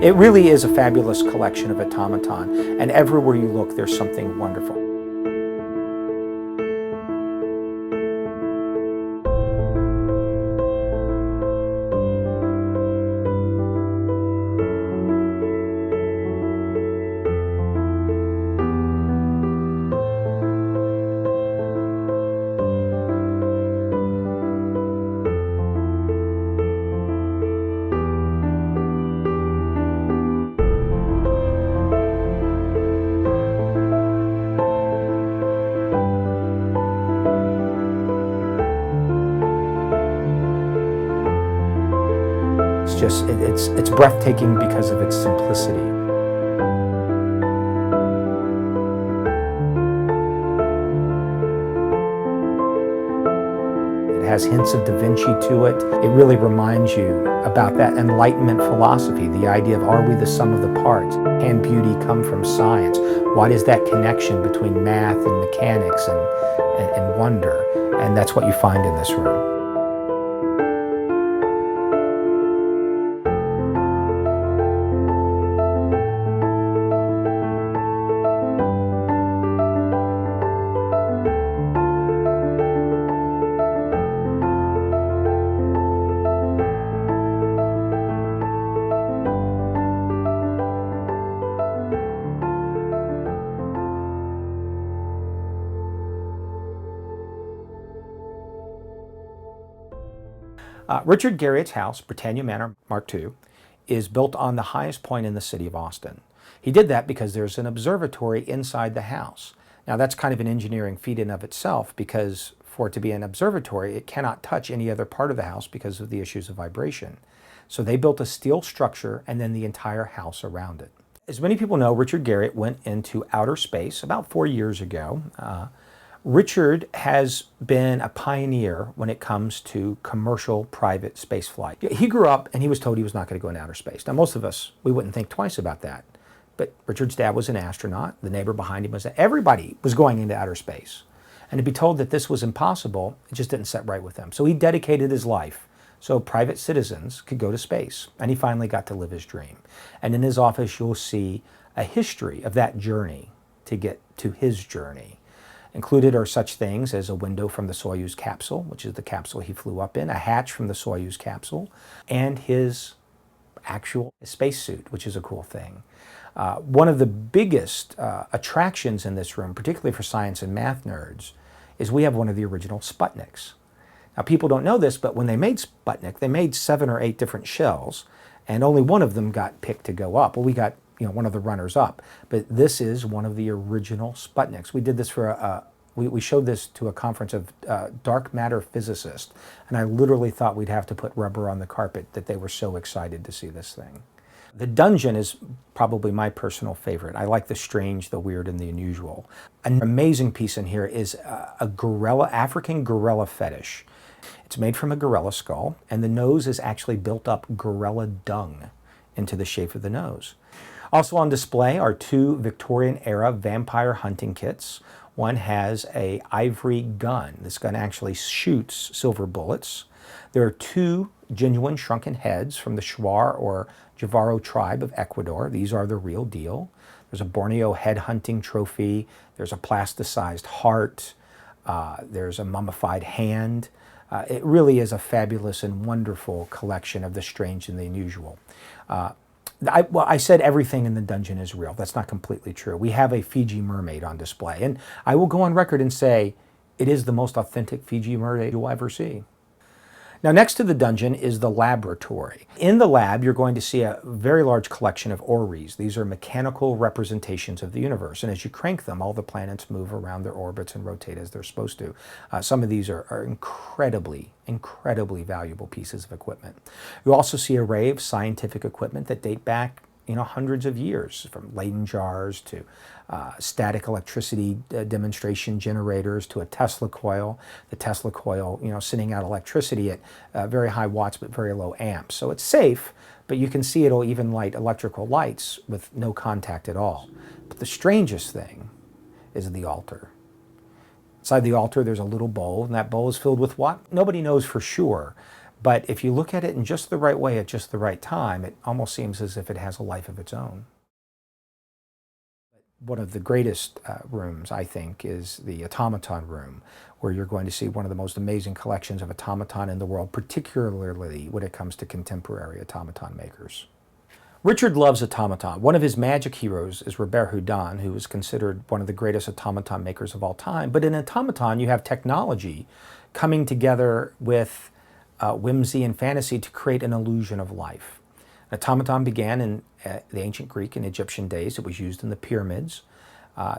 It really is a fabulous collection of automaton, and everywhere you look, there's something wonderful. It's breathtaking because of its simplicity. It has hints of Da Vinci to it. It really reminds you about that Enlightenment philosophy, the idea of are we the sum of the parts? Can beauty come from science? What is that connection between math and mechanics and wonder? And that's what you find in this room. Richard Garriott's house, Britannia Manor Mark II, is built on the highest point in the city of Austin. He did that because there's an observatory inside the house. Now that's kind of an engineering feat in of itself, because for it to be an observatory, it cannot touch any other part of the house because of the issues of vibration. So they built a steel structure and then the entire house around it. As many people know, Richard Garriott went into outer space about 4 years ago. Richard has been a pioneer when it comes to commercial private spaceflight. He grew up and he was told he was not going to go into outer space. Now most of us, we wouldn't think twice about that. But Richard's dad was an astronaut. The neighbor behind him was, everybody was going into outer space. And to be told that this was impossible, it just didn't set right with him. So he dedicated his life so private citizens could go to space. And he finally got to live his dream. And in his office, you'll see a history of that journey to get to his journey. Included are such things as a window from the Soyuz capsule, which is the capsule he flew up in, a hatch from the Soyuz capsule, and his actual spacesuit, which is a cool thing. One of the biggest attractions in this room, particularly for science and math nerds, is we have one of the original Sputniks. Now people don't know this, but when they made Sputnik, they made 7 or 8 different shells, and only one of them got picked to go up. Well, we got one of the runners up, but this is one of the original Sputniks. We did this for we showed this to a conference of dark matter physicists, and I literally thought we'd have to put rubber on the carpet that they were so excited to see this thing. The dungeon is probably my personal favorite. I like the strange, the weird, and the unusual. An amazing piece in here is a gorilla, African gorilla fetish. It's made from a gorilla skull, and the nose is actually built up gorilla dung into the shape of the nose. Also on display are 2 Victorian-era vampire hunting kits. One has an ivory gun. This gun actually shoots silver bullets. There are 2 genuine shrunken heads from the Shuar or Javaro tribe of Ecuador. These are the real deal. There's a Borneo head hunting trophy. There's a plasticized heart. There's a mummified hand. It really is a fabulous and wonderful collection of the strange and the unusual. I said everything in the dungeon is real. That's not completely true. We have a Fiji mermaid on display, and I will go on record and say it is the most authentic Fiji mermaid you'll ever see. Now next to the dungeon is the laboratory. In the lab, you're going to see a very large collection of orreries. These are mechanical representations of the universe, and as you crank them, all the planets move around their orbits and rotate as they're supposed to. Some of these are incredibly valuable pieces of equipment. You also see an array of scientific equipment that date back hundreds of years, from Leyden jars to static electricity demonstration generators to a Tesla coil. The Tesla coil, sending out electricity at very high watts but very low amps. So it's safe, but you can see it'll even light electrical lights with no contact at all. But the strangest thing is the altar. Inside the altar, there's a little bowl, and that bowl is filled with what? Nobody knows for sure. But if you look at it in just the right way at just the right time, it almost seems as if it has a life of its own. One of the greatest rooms, I think, is the automaton room, where you're going to see one of the most amazing collections of automaton in the world, particularly when it comes to contemporary automaton makers. Richard loves automaton. One of his magic heroes is Robert Houdin, who is considered one of the greatest automaton makers of all time. But in automaton, you have technology coming together with whimsy and fantasy to create an illusion of life. Automaton began in the ancient Greek and Egyptian days. It was used in the pyramids.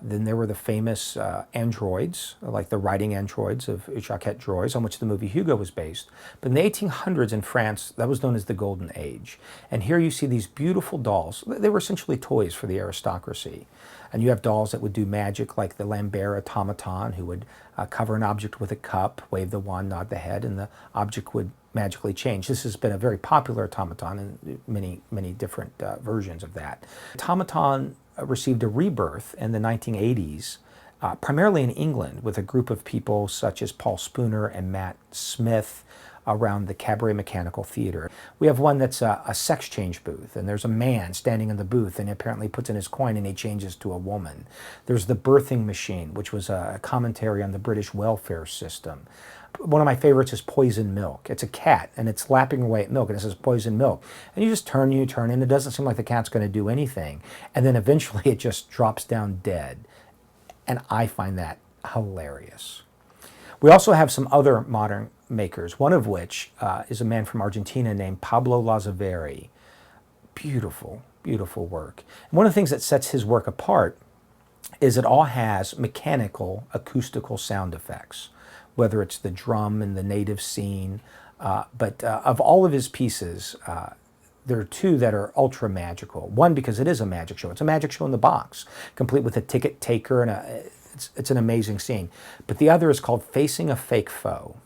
Then there were the famous androids, like the writing androids of Jacques Droz, on which the movie Hugo was based. But in the 1800s in France, that was known as the Golden Age. And here you see these beautiful dolls. They were essentially toys for the aristocracy. And you have dolls that would do magic, like the Lambert automaton, who would cover an object with a cup, wave the wand, nod the head, and the object would magically change. This has been a very popular automaton and many different versions of that. Automaton received a rebirth in the 1980s, primarily in England, with a group of people such as Paul Spooner and Matt Smith around the Cabaret Mechanical Theater. We have one that's a sex change booth, and there's a man standing in the booth and he apparently puts in his coin and he changes to a woman. There's the birthing machine, which was a commentary on the British welfare system. One of my favorites is Poison Milk. It's a cat, and it's lapping away at milk, and it says poison milk. And you just turn, and it doesn't seem like the cat's going to do anything. And then eventually it just drops down dead. And I find that hilarious. We also have some other modern makers, one of which is a man from Argentina named Pablo Lazaveri. Beautiful, beautiful work. And one of the things that sets his work apart is it all has mechanical, acoustical sound effects, whether it's the drum in the native scene. But of all of his pieces, there are two that are ultra magical. One, because it is a magic show. It's a magic show in the box, complete with a ticket taker, and it's an amazing scene. But the other is called Facing a Fake Foe.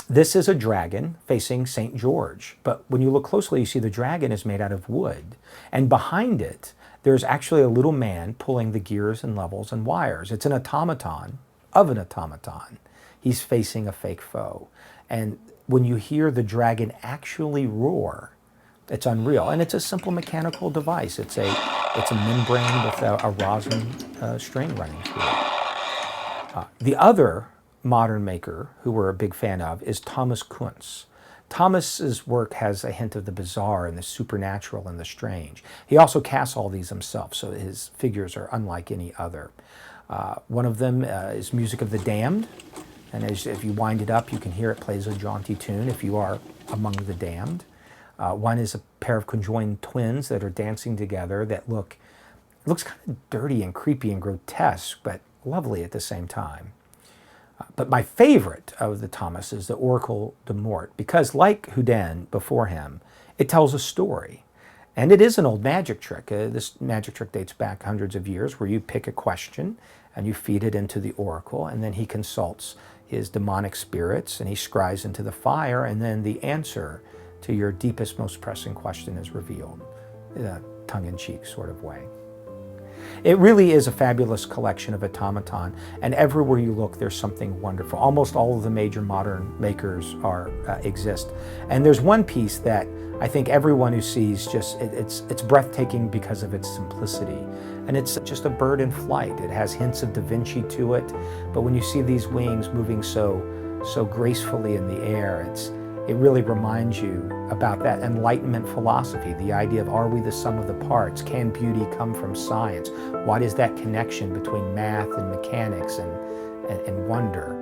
This is a dragon facing St. George. But when you look closely, you see the dragon is made out of wood. And behind it, there's actually a little man pulling the gears and levels and wires. It's an automaton of an automaton. He's facing a fake foe. And when you hear the dragon actually roar, it's unreal. And it's a simple mechanical device. It's a membrane with a rosin string running through it. The other modern maker who we're a big fan of is Thomas Kuntz. Thomas's work has a hint of the bizarre and the supernatural and the strange. He also casts all these himself, so his figures are unlike any other. One of them is Music of the Damned, and if you wind it up, you can hear it plays a jaunty tune if you are among the damned. One is a pair of conjoined twins that are dancing together that looks kind of dirty and creepy and grotesque, but lovely at the same time. But my favorite of the Thomas is the Oracle de Mort, because like Houdin before him, it tells a story. And it is an old magic trick. This magic trick dates back hundreds of years, where you pick a question and you feed it into the oracle, and then he consults his demonic spirits and he scries into the fire, and then the answer to your deepest, most pressing question is revealed in a tongue-in-cheek sort of way. It really is a fabulous collection of automaton, and everywhere you look there's something wonderful. Almost all of the major modern makers exist. And there's one piece that I think everyone who sees it's breathtaking because of its simplicity. And it's just a bird in flight. It has hints of Da Vinci to it, but when you see these wings moving so gracefully in the air, it really reminds you about that Enlightenment philosophy, the idea of, are we the sum of the parts? Can beauty come from science? What is that connection between math and mechanics and wonder?